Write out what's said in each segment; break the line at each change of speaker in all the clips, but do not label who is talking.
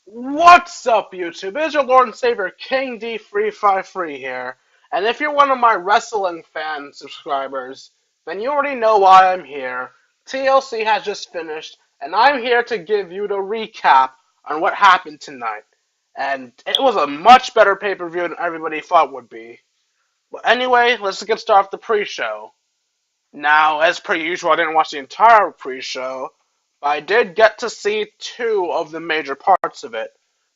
What's up, YouTube? It's your Lord and Savior, King D353 here. And if you're one of my wrestling fan subscribers, then you already know why I'm here. TLC has just finished, and I'm here to give you the recap on what happened tonight. And it was a much better pay-per-view than everybody thought would be. But anyway, let's get started with the pre-show. Now, as per usual, I didn't watch the entire pre-show, but I did get to see two of the major parts of it.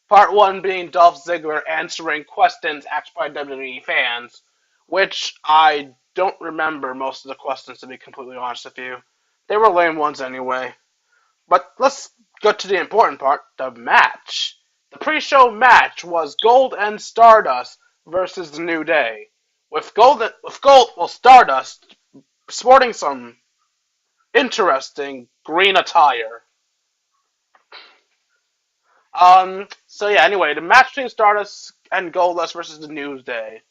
Part one being Dolph Ziggler answering questions asked by WWE fans, which I don't remember most of the questions, to be completely honest with you. They were lame ones anyway. But let's go to the important part, the match. The pre-show match was Gold and Stardust versus the New Day. Stardust sporting some interesting green attire. Anyway, the match between Stardust and Goldust versus the New Day.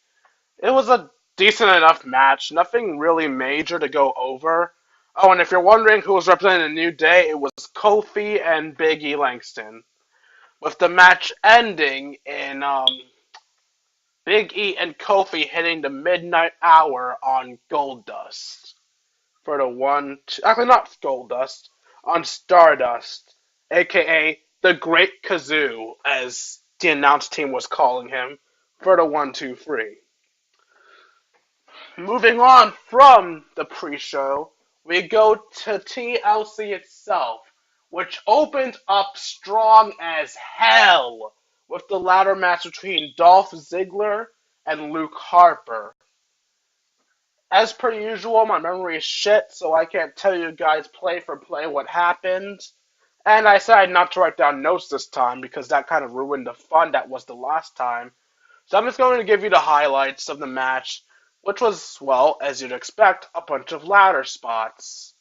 It was a decent enough match, nothing really major to go over. Oh, and if you're wondering who was representing the New Day, it was Kofi and Big E Langston. With the match ending in Big E and Kofi hitting the midnight hour on Goldust. For the actually not Goldust, on Stardust, aka the Great Kazoo, as the announce team was calling him, for the 1-2-3. Moving on from the pre-show, we go to TLC itself, which opened up strong as hell with the ladder match between Dolph Ziggler and Luke Harper. As per usual, my memory is shit, so I can't tell you guys play for play what happened. And I decided not to write down notes this time because that kind of ruined the fun that was the last time. So I'm just going to give you the highlights of the match, which was, well, as you'd expect, a bunch of ladder spots.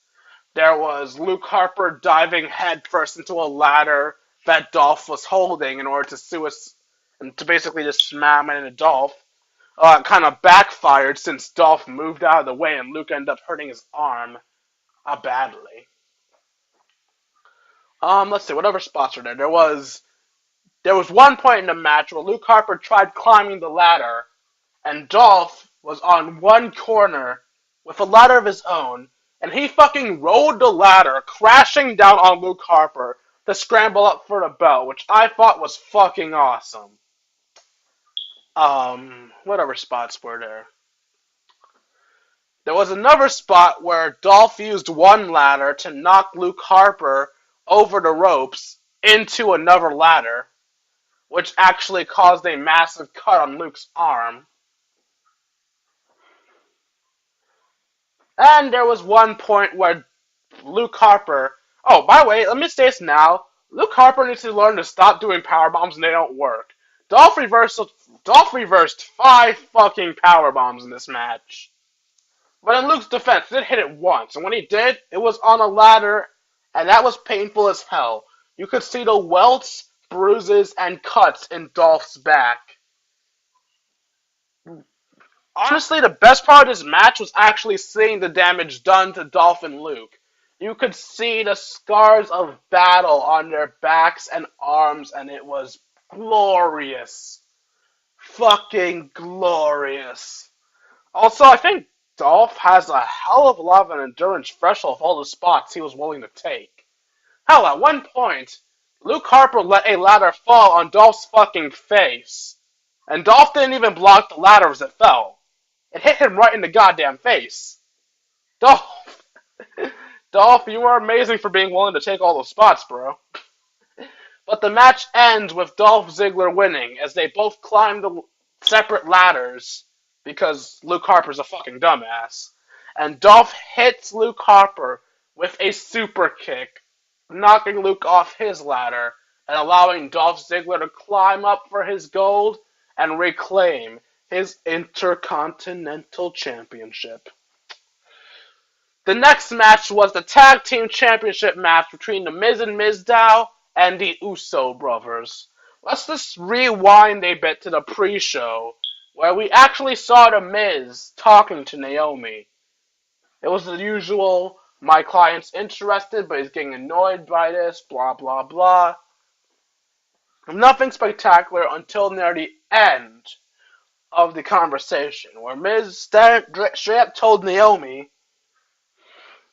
There was Luke Harper diving headfirst into a ladder that Dolph was holding in order to basically just slam it into Dolph. Kind of backfired since Dolph moved out of the way and Luke ended up hurting his arm badly. Let's see, what other spots were there? There was one point in the match where Luke Harper tried climbing the ladder, and Dolph was on one corner with a ladder of his own, and he fucking rolled the ladder, crashing down on Luke Harper to scramble up for the belt, which I thought was fucking awesome. What other spots were there? There was another spot where Dolph used one ladder to knock Luke Harper over the ropes into another ladder, which actually caused a massive cut on Luke's arm. And there was one point where Luke Harper... Oh, by the way, let me say this now. Luke Harper needs to learn to stop doing power bombs and they don't work. Dolph reversed 5 fucking power bombs in this match. But in Luke's defense, he did hit it once, and when he did, it was on a ladder, and that was painful as hell. You could see the welts, bruises, and cuts in Dolph's back. Honestly, the best part of this match was actually seeing the damage done to Dolph and Luke. You could see the scars of battle on their backs and arms, and it was glorious. Fucking glorious. Also, I think Dolph has a hell of a lot of an endurance threshold of all the spots he was willing to take. Hell, at one point, Luke Harper let a ladder fall on Dolph's fucking face. And Dolph didn't even block the ladder as it fell. It hit him right in the goddamn face. Dolph! Dolph, you are amazing for being willing to take all those spots, bro. But the match ends with Dolph Ziggler winning as they both climb the separate ladders because Luke Harper's a fucking dumbass. And Dolph hits Luke Harper with a super kick, knocking Luke off his ladder and allowing Dolph Ziggler to climb up for his gold and reclaim his Intercontinental Championship. The next match was the Tag Team Championship match between The Miz and Mizdow and the Uso brothers. Let's just rewind a bit to the pre-show, where we actually saw The Miz talking to Naomi. It was the usual, my client's interested, but he's getting annoyed by this, blah, blah, blah. Nothing spectacular until near the end of the conversation, where Miz straight up told Naomi,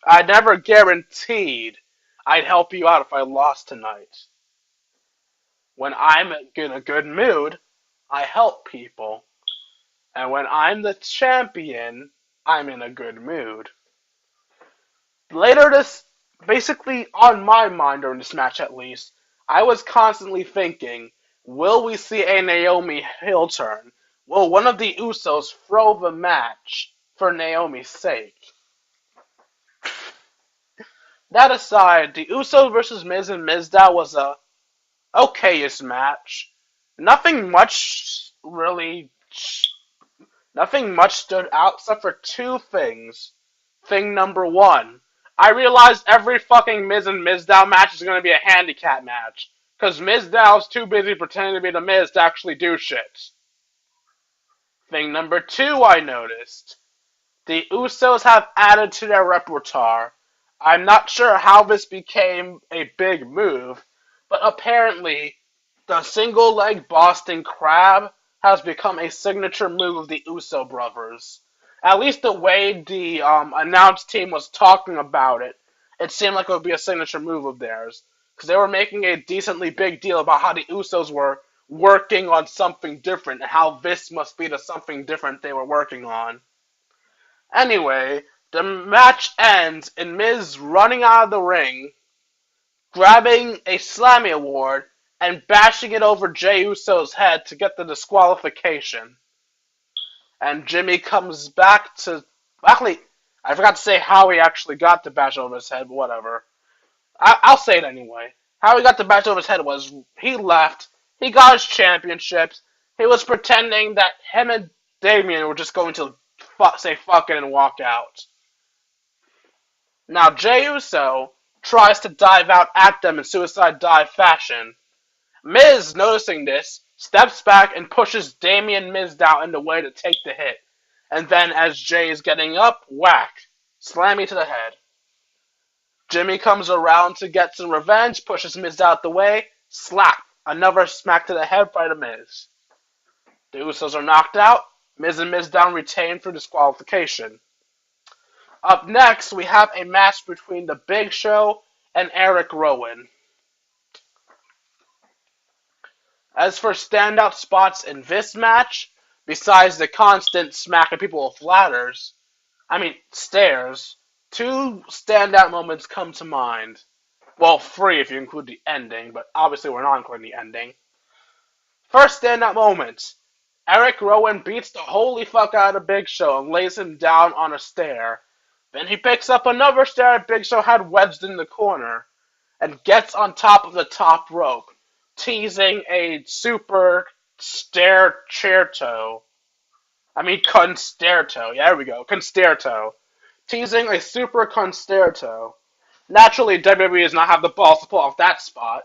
I never guaranteed I'd help you out if I lost tonight. When I'm in a good mood, I help people. And when I'm the champion, I'm in a good mood. Later basically on my mind during this match at least, I was constantly thinking, will we see a Naomi heel turn? Will one of the Usos throw the match for Naomi's sake? That aside, the Usos versus Miz and Mizdow was a okayish match. Nothing much really, nothing much stood out except for two things. Thing number one, I realized every fucking Miz and Mizdow match is going to be a handicap match. Because Mizdow's too busy pretending to be the Miz to actually do shit. Thing number two I noticed. The Usos have added to their repertoire. I'm not sure how this became a big move, but apparently the single leg Boston Crab has become a signature move of the Uso brothers. At least the way the announced team was talking about it, it seemed like it would be a signature move of theirs. Because they were making a decently big deal about how the Usos were working on something different and how this must be the something different they were working on. Anyway, the match ends in Miz running out of the ring, grabbing a Slammy Award, and bashing it over Jey Uso's head to get the disqualification. And Jimmy comes back to... Actually, I forgot to say how he actually got the bash over his head, but whatever. I'll say it anyway. How he got the bash over his head was he left, he got his championships, he was pretending that him and Damian were just going to say fuck it and walk out. Now Jey Uso tries to dive out at them in suicide dive fashion. Miz, noticing this, steps back and pushes Damian Mizdow in the way to take the hit. And then as Jey is getting up, whack. Slammy to the head. Jimmy comes around to get some revenge, pushes Miz out the way, slap. Another smack to the head by the Miz. The Usos are knocked out. Miz and Mizdow retain for disqualification. Up next, we have a match between The Big Show and Eric Rowan. As for standout spots in this match, besides the constant smacking people with stairs, two standout moments come to mind. Well, three if you include the ending, but obviously we're not including the ending. First standout moment. Eric Rowan beats the holy fuck out of Big Show and lays him down on a stair. Then he picks up another stair Big Show had wedged in the corner and gets on top of the top rope, teasing a super concerto. Yeah, there we go. Concerto. Teasing a super concerto. Naturally, WWE does not have the balls to pull off that spot.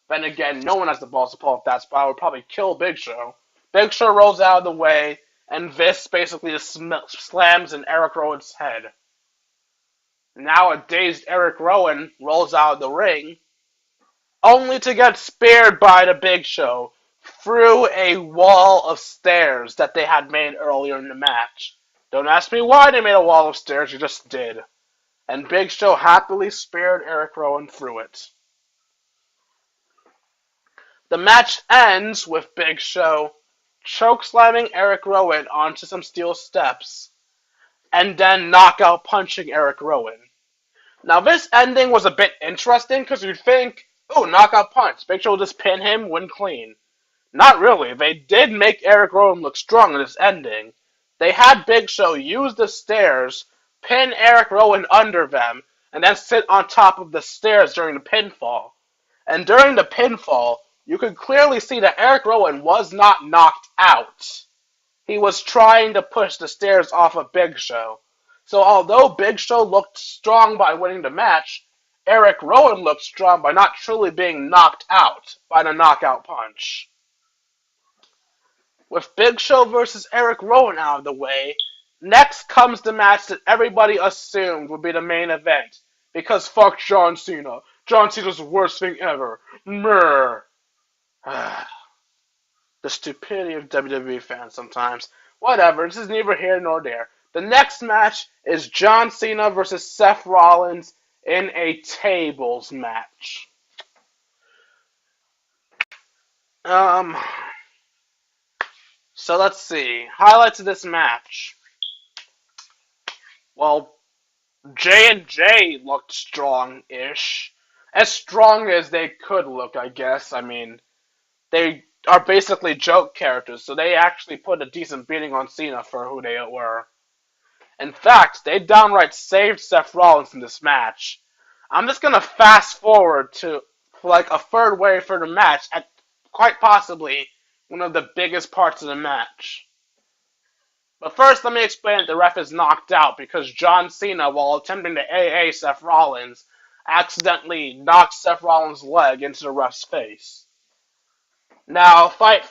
Then again, no one has the balls to pull off that spot. It would probably kill Big Show. Big Show rolls out of the way, and this basically just slams in Eric Rowan's head. Now a dazed Eric Rowan rolls out of the ring, only to get speared by the Big Show through a wall of stairs that they had made earlier in the match. Don't ask me why they made a wall of stairs, you just did. And Big Show happily speared Eric Rowan through it. The match ends with Big Show chokeslamming Eric Rowan onto some steel steps, and then knockout punching Eric Rowan. Now this ending was a bit interesting because you'd think, oh, knockout punch, Big Show will just pin him, win clean. Not really. They did make Eric Rowan look strong in this ending. They had Big Show use the stairs, pin Eric Rowan under them, and then sit on top of the stairs during the pinfall. And during the pinfall, you could clearly see that Eric Rowan was not knocked out. He was trying to push the stairs off of Big Show. So although Big Show looked strong by winning the match, Eric Rowan looked strong by not truly being knocked out by the knockout punch. With Big Show versus Eric Rowan out of the way, next comes the match that everybody assumed would be the main event. Because fuck John Cena. John Cena's the worst thing ever. Mrr. The stupidity of WWE fans sometimes. Whatever, this is neither here nor there. The next match is John Cena versus Seth Rollins in a tables match. Um, so let's see. Highlights of this match. Well, J&J looked strong-ish. As strong as they could look, I guess. I mean, they are basically joke characters, so they actually put a decent beating on Cena for who they were. In fact, they downright saved Seth Rollins in this match. I'm just gonna fast forward to like a third way for the match at quite possibly one of the biggest parts of the match. But first, let me explain that the ref is knocked out because John Cena, while attempting to AA Seth Rollins, accidentally knocked Seth Rollins' leg into the ref's face. Now, fight.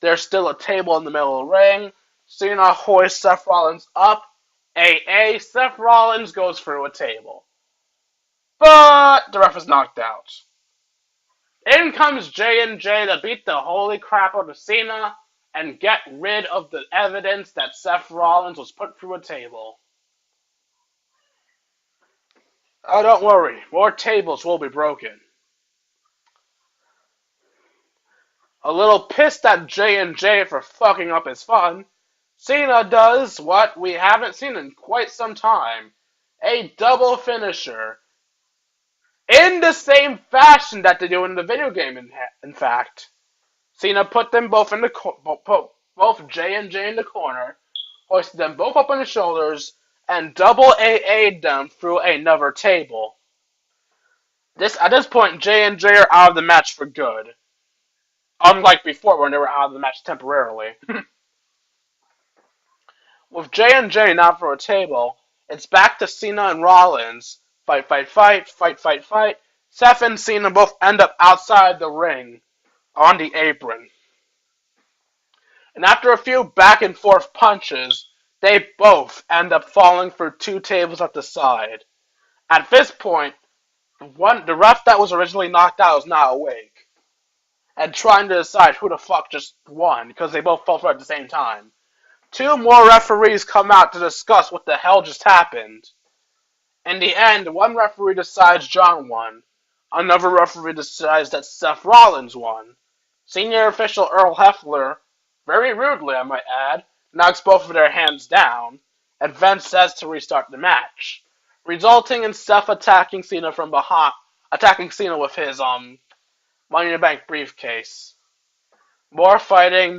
There's still a table in the middle of the ring. Cena hoists Seth Rollins up. AA, Seth Rollins goes through a table. But the ref is knocked out. In comes J&J to beat the holy crap out of Cena and get rid of the evidence that Seth Rollins was put through a table. Oh, don't worry, more tables will be broken. A little pissed at J&J for fucking up his fun, Cena does what we haven't seen in quite some time. A double finisher. In the same fashion that they do in the video game, in fact. Cena put them both in both J&J in the corner, hoisted them both up on his shoulders, and double AA'd them through another table. At this point, J&J are out of the match for good. Unlike before when they were out of the match temporarily. With J&J now for a table, it's back to Cena and Rollins. Fight. Seth and Cena both end up outside the ring on the apron. And after a few back and forth punches, they both end up falling through two tables at the side. At this point, the ref that was originally knocked out is now awake and trying to decide who the fuck just won because they both fell through at the same time. Two more referees come out to discuss what the hell just happened. In the end, one referee decides John won. Another referee decides that Seth Rollins won. Senior official Earl Hebner, very rudely I might add, knocks both of their hands down, and then says to restart the match, resulting in Seth attacking Cena from behind, attacking Cena with his Money in the Bank briefcase. More fighting.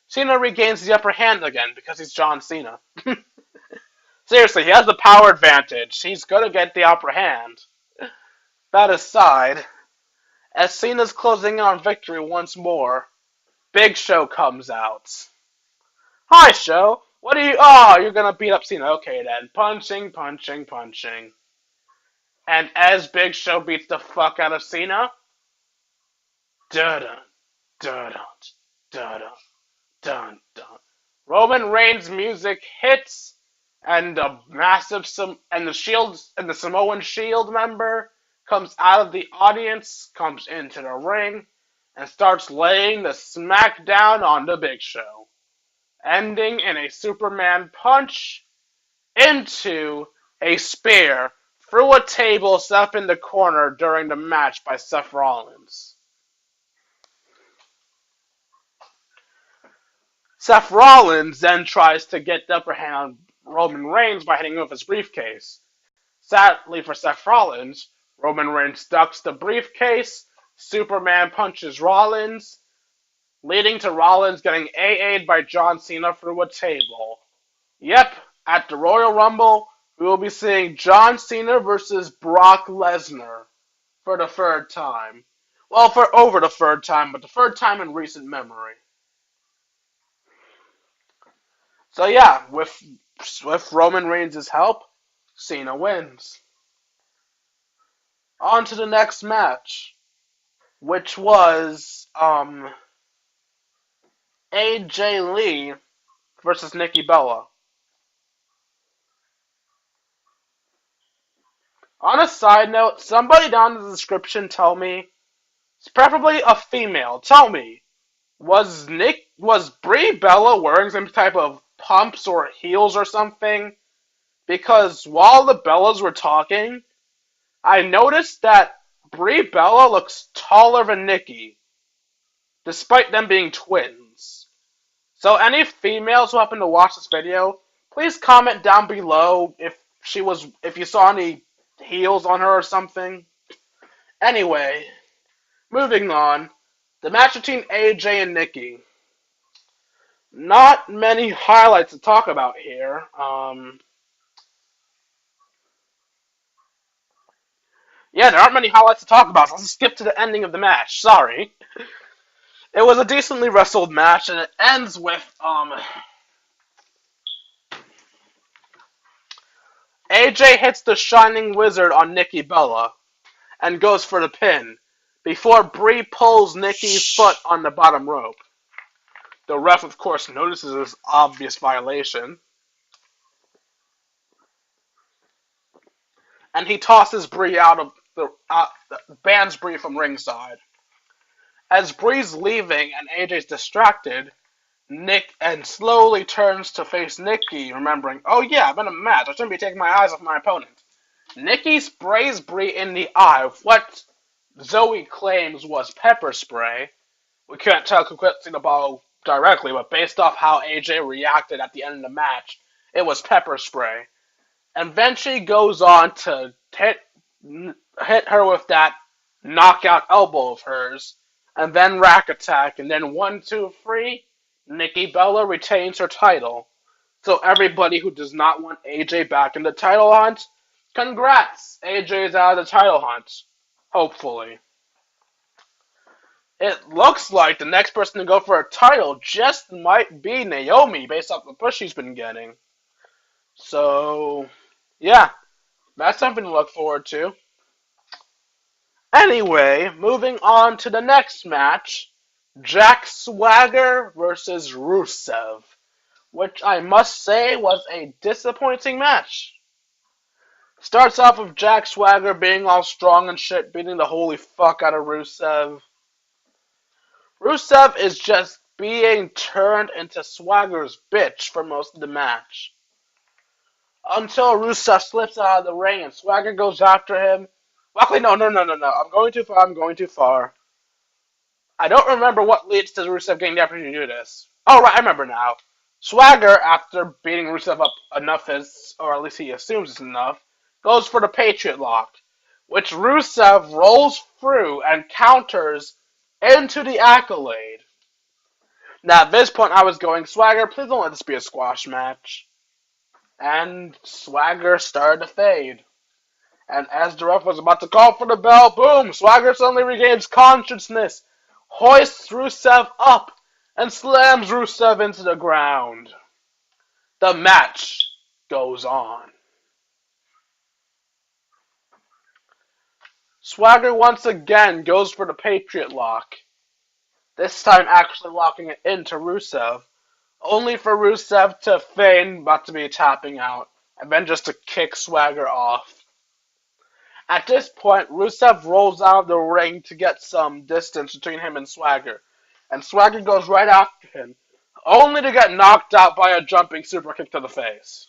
Cena regains the upper hand again because he's John Cena. Seriously, he has the power advantage. He's gonna get the upper hand. That aside, as Cena's closing in on victory once more, Big Show comes out. Hi, Show. What are you? Oh, you're gonna beat up Cena. Okay then. Punching. And as Big Show beats the fuck out of Cena, dun dun dun. Roman Reigns' music hits, and the Samoan Shield member comes out of the audience, comes into the ring, and starts laying the smackdown on the Big Show, ending in a Superman punch into a spear through a table set up in the corner during the match by Seth Rollins. Seth Rollins then tries to get the upper hand on Roman Reigns by hitting him with his briefcase. Sadly for Seth Rollins, Roman Reigns ducks the briefcase, Superman punches Rollins, leading to Rollins getting AA'd by John Cena through a table. Yep, at the Royal Rumble, we will be seeing John Cena versus Brock Lesnar for the third time. Well, for over the third time, but the third time in recent memory. So yeah, with Roman Reigns' help, Cena wins. On to the next match, which was AJ Lee versus Nikki Bella. On a side note, somebody down in the description tell me preferably a female. Tell me, was Brie Bella wearing some type of pumps or heels or something? Because while the Bellas were talking, I noticed that Brie Bella looks taller than Nikki, despite them being twins. So any females who happen to watch this video, please comment down below if you saw any heels on her or something. Anyway, moving on. The match between AJ and Nikki. Not many highlights to talk about here. Yeah, there aren't many highlights to talk about, so let's skip to the ending of the match. Sorry. It was a decently wrestled match, and it ends with AJ hits the Shining Wizard on Nikki Bella and goes for the pin before Brie pulls Nikki's foot on the bottom rope. The ref, of course, notices this obvious violation, and he tosses Brie bans Brie from ringside. As Brie's leaving and AJ's distracted, Nick slowly turns to face Nikki, remembering, oh yeah, I'm in a match. I shouldn't be taking my eyes off my opponent. Nikki sprays Brie in the eye with what Zoe claims was pepper spray. We can't tell who couldn't see the ball directly, but based off how AJ reacted at the end of the match, it was pepper spray. And then she goes on to hit her with that knockout elbow of hers, and then rack attack, and then 1, 2, 3, Nikki Bella retains her title. So everybody who does not want AJ back in the title hunt, congrats! AJ is out of the title hunt. Hopefully. It looks like the next person to go for a title just might be Naomi, based off the push she's been getting. So, yeah, that's something to look forward to. Anyway, moving on to the next match, Jack Swagger versus Rusev, which I must say was a disappointing match. Starts off with Jack Swagger being all strong and shit, beating the holy fuck out of Rusev. Rusev is just being turned into Swagger's bitch for most of the match. Until Rusev slips out of the ring and Swagger goes after him. Luckily, no. I'm going too far. I don't remember what leads to Rusev getting the opportunity to do this. Oh, right, I remember now. Swagger, after beating Rusev up enough, or at least he assumes it's enough, goes for the Patriot Lock, which Rusev rolls through and counters into the Accolade. Now, at this point, I was going, Swagger, please don't let this be a squash match. And Swagger started to fade. And as the ref was about to call for the bell, boom, Swagger suddenly regains consciousness, hoists Rusev up, and slams Rusev into the ground. The match goes on. Swagger once again goes for the Patriot Lock, this time actually locking it into Rusev, only for Rusev to feign about to be tapping out, and then just to kick Swagger off. At this point, Rusev rolls out of the ring to get some distance between him and Swagger Swagger goes right after him, only to get knocked out by a jumping super kick to the face.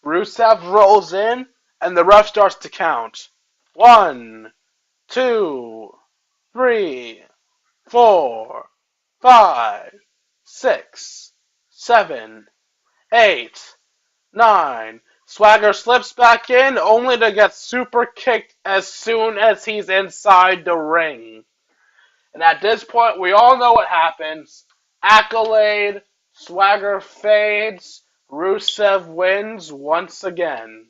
Rusev rolls in, and the ref starts to count. 1, 2, 3, 4, 5, 6, 7, 8, 9. Swagger slips back in, only to get super kicked as soon as he's inside the ring. And at this point, we all know what happens. Accolade, Swagger fades, Rusev wins once again.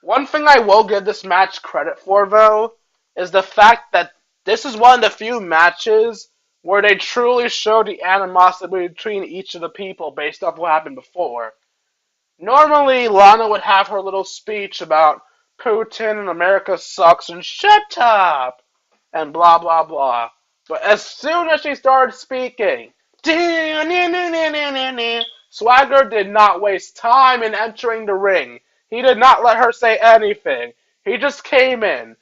One thing I will give this match credit for, though, is the fact that this is one of the few matches where they truly show the animosity between each of the people based off what happened before. Normally, Lana would have her little speech about Putin and America sucks and shut up and blah blah blah. But as soon as she started speaking, Swagger did not waste time in entering the ring. He did not let her say anything. He just came in,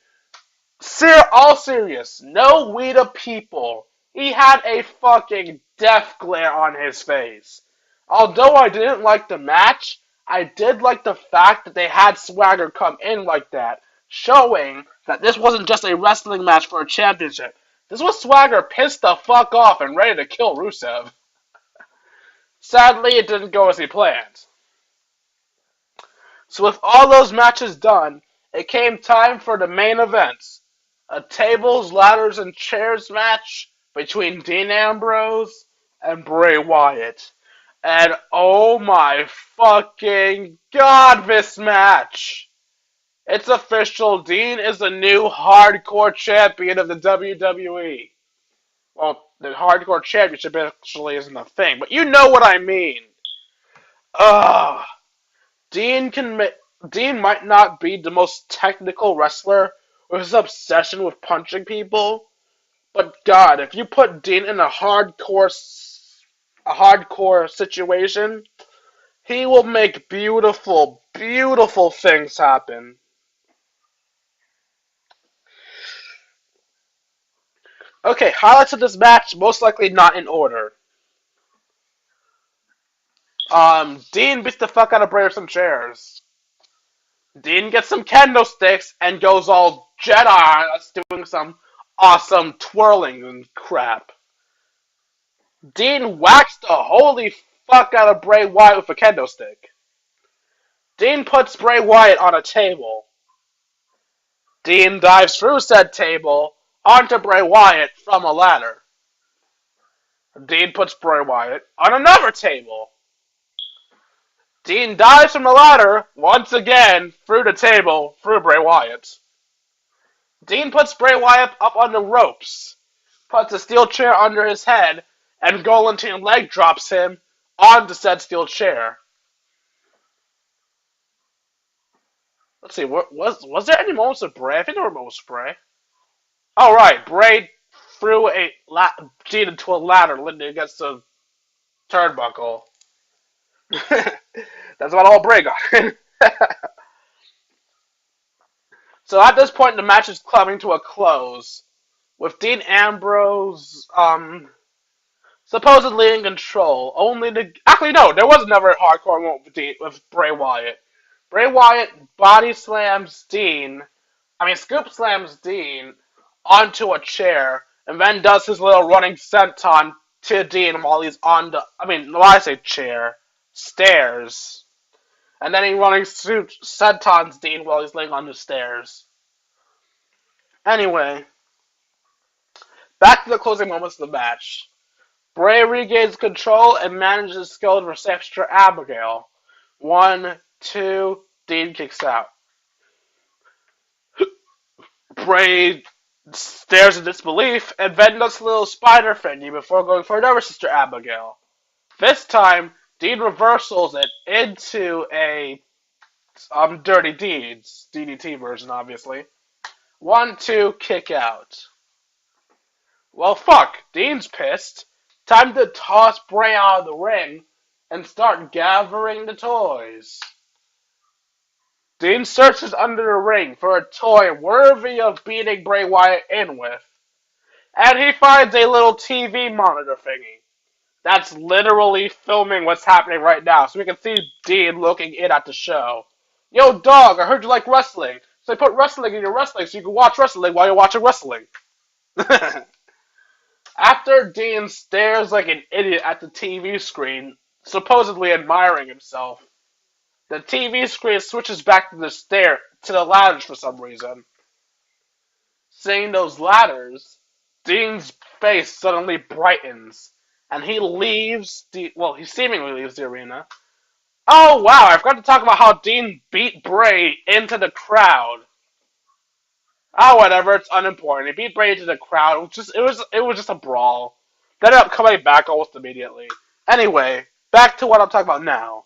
All serious, no we the people. He had a fucking death glare on his face. Although I didn't like the match, I did like the fact that they had Swagger come in like that, showing that this wasn't just a wrestling match for a championship. This was Swagger pissed the fuck off and ready to kill Rusev. Sadly, it didn't go as he planned. So with all those matches done, it came time for the main event. A tables, ladders, and chairs match between Dean Ambrose and Bray Wyatt. And oh my fucking god, this match! It's official, Dean is the new hardcore champion of the WWE. Well, the hardcore championship actually isn't a thing, but you know what I mean. Ugh. Dean Dean might not be the most technical wrestler with his obsession with punching people, but God, if you put Dean in a hardcore situation, he will make beautiful, beautiful things happen. Okay, highlights of this match, most likely not in order. Dean beats the fuck out of Bray with some chairs. Dean gets some candlesticks and goes all Jedi, that's doing some awesome twirling and crap. Dean whacks the holy fuck out of Bray Wyatt with a candlestick. Dean puts Bray Wyatt on a table. Dean dives through said table onto Bray Wyatt from a ladder. Dean puts Bray Wyatt on another table. Dean dives from the ladder once again through the table through Bray Wyatt. Dean puts Bray Wyatt up on the ropes, puts a steel chair under his head, and Golantin leg drops him onto said steel chair. Let's see, was there any moments of Bray? I think there were moments of Bray. Oh, right, Bray threw Dean into a ladder leaning against the turnbuckle. That's about all Bray got. So at this point, the match is coming to a close, with Dean Ambrose, supposedly in control. Actually, no, there was never a hardcore moment with Bray Wyatt. Bray Wyatt body slams Dean, scoop slams Dean onto a chair, and then does his little running senton to Dean while he's on when I say chair, stairs. And then he running sentons Dean while he's laying on the stairs. Anyway, back to the closing moments of the match. Bray regains control and manages to go for Sister Abigail. 1, 2, Dean kicks out. Bray stares in disbelief and then does a little spider thingy before going for another Sister Abigail. This time, Dean reversals it into a Dirty Deeds, DDT version, obviously. 1, 2, kick out. Well, fuck, Dean's pissed. Time to toss Bray out of the ring and start gathering the toys. Dean searches under the ring for a toy worthy of beating Bray Wyatt in with, and he finds a little TV monitor thingy. That's literally filming what's happening right now, so we can see Dean looking in at the show. Yo, dog, I heard you like wrestling, so I put wrestling in your wrestling so you can watch wrestling while you're watching wrestling. After Dean stares like an idiot at the TV screen, supposedly admiring himself, the TV screen switches back to the ladders for some reason. Seeing those ladders, Dean's face suddenly brightens, and he he seemingly leaves the arena. Oh wow, I forgot to talk about how Dean beat Bray into the crowd. Oh, whatever, it's unimportant. He beat Bray into the crowd. It was just a brawl. They ended up coming back almost immediately. Anyway, back to what I'm talking about now.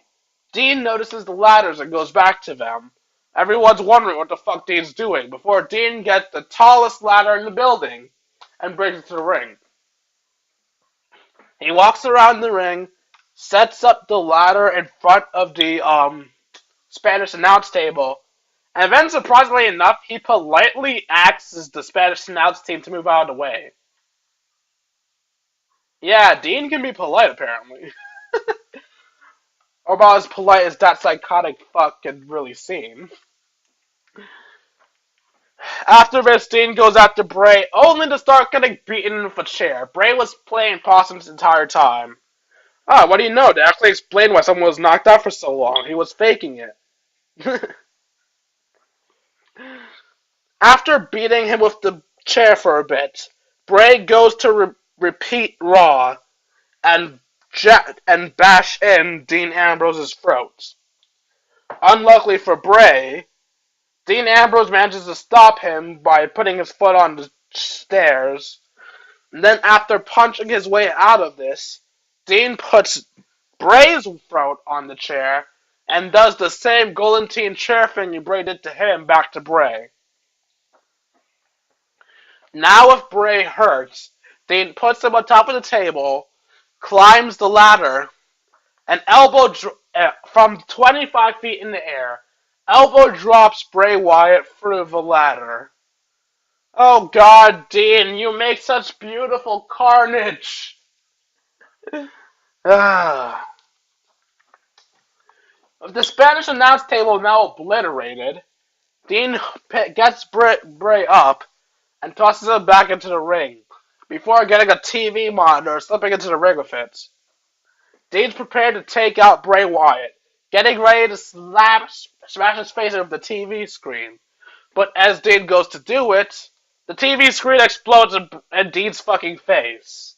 Dean notices the ladders and goes back to them. Everyone's wondering what the fuck Dean's doing before Dean gets the tallest ladder in the building and brings it to the ring. He walks around the ring, sets up the ladder in front of the Spanish announce table, And then, surprisingly enough, he politely asks the Spanish announce team to move out of the way. Yeah, Dean can be polite, apparently. Or about as polite as that psychotic fuck can really seem. After this, Dean goes after Bray, only to start getting beaten with a chair. Bray was playing possum this entire time. Ah, what do you know? They actually explained why someone was knocked out for so long. He was faking it. After beating him with the chair for a bit, Bray goes to repeat Raw and bash in Dean Ambrose's throat. Unluckily for Bray, Dean Ambrose manages to stop him by putting his foot on the stairs. And then after punching his way out of this, Dean puts Bray's throat on the chair and does the same guillotine chair thing Bray did to him back to Bray. Now if Bray hurts, Dean puts him on top of the table, climbs the ladder, and from 25 feet in the air, elbow drops Bray Wyatt through the ladder. Oh God, Dean, you make such beautiful carnage. With the Spanish announce table now obliterated, Dean gets Bray up and tosses him back into the ring, before getting a TV monitor and slipping into the ring with it. Dean's prepared to take out Bray Wyatt, getting ready to smash his face into the TV screen. But as Dean goes to do it, the TV screen explodes in Dean's fucking face.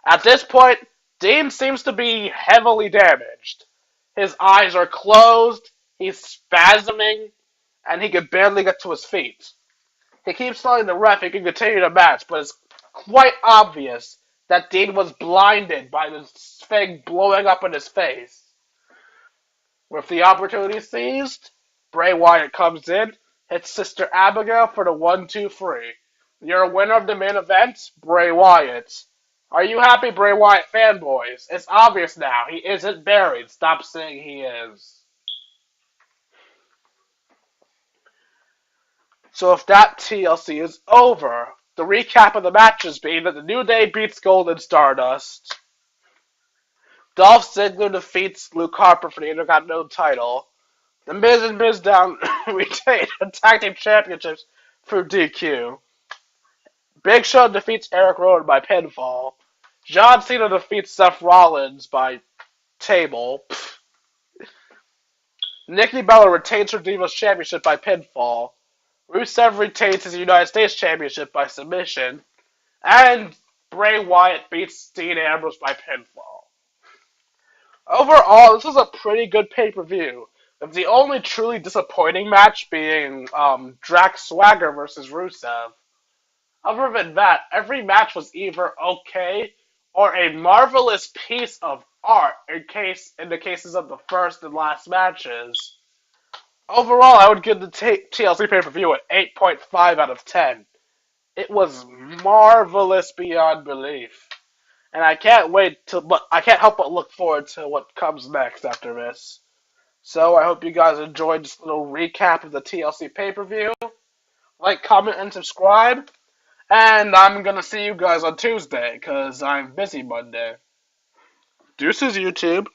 At this point, Dean seems to be heavily damaged. His eyes are closed, he's spasming, and he can barely get to his feet. He keeps telling the ref he can continue the match, but it's quite obvious that Dean was blinded by this thing blowing up in his face. With the opportunity seized, Bray Wyatt comes in, hits Sister Abigail for the 1-2-3. Your winner of the main event, Bray Wyatt. Are you happy, Bray Wyatt fanboys? It's obvious now, he isn't buried. Stop saying he is. So if that TLC is over, the recap of the matches being that the New Day beats Gold and Stardust. Dolph Ziggler defeats Luke Harper for the Intercontinental title. The Miz and Mizdow retain the Tag Team Championships through DQ. Big Show defeats Eric Rowan by pinfall. John Cena defeats Seth Rollins by table. Nikki Bella retains her Divas Championship by pinfall. Rusev retains his United States Championship by submission. And Bray Wyatt beats Dean Ambrose by pinfall. Overall, this was a pretty good pay-per-view. With the only truly disappointing match being Drax Swagger versus Rusev. Other than that, every match was either okay or a marvelous piece of art in the cases of the first and last matches. Overall, I would give the TLC pay-per-view an 8.5 out of 10. It was marvelous beyond belief. And I can't help but look forward to what comes next after this. So I hope you guys enjoyed this little recap of the TLC pay-per-view. Like, comment, and subscribe. And I'm gonna see you guys on Tuesday, because I'm busy Monday. Deuces, YouTube.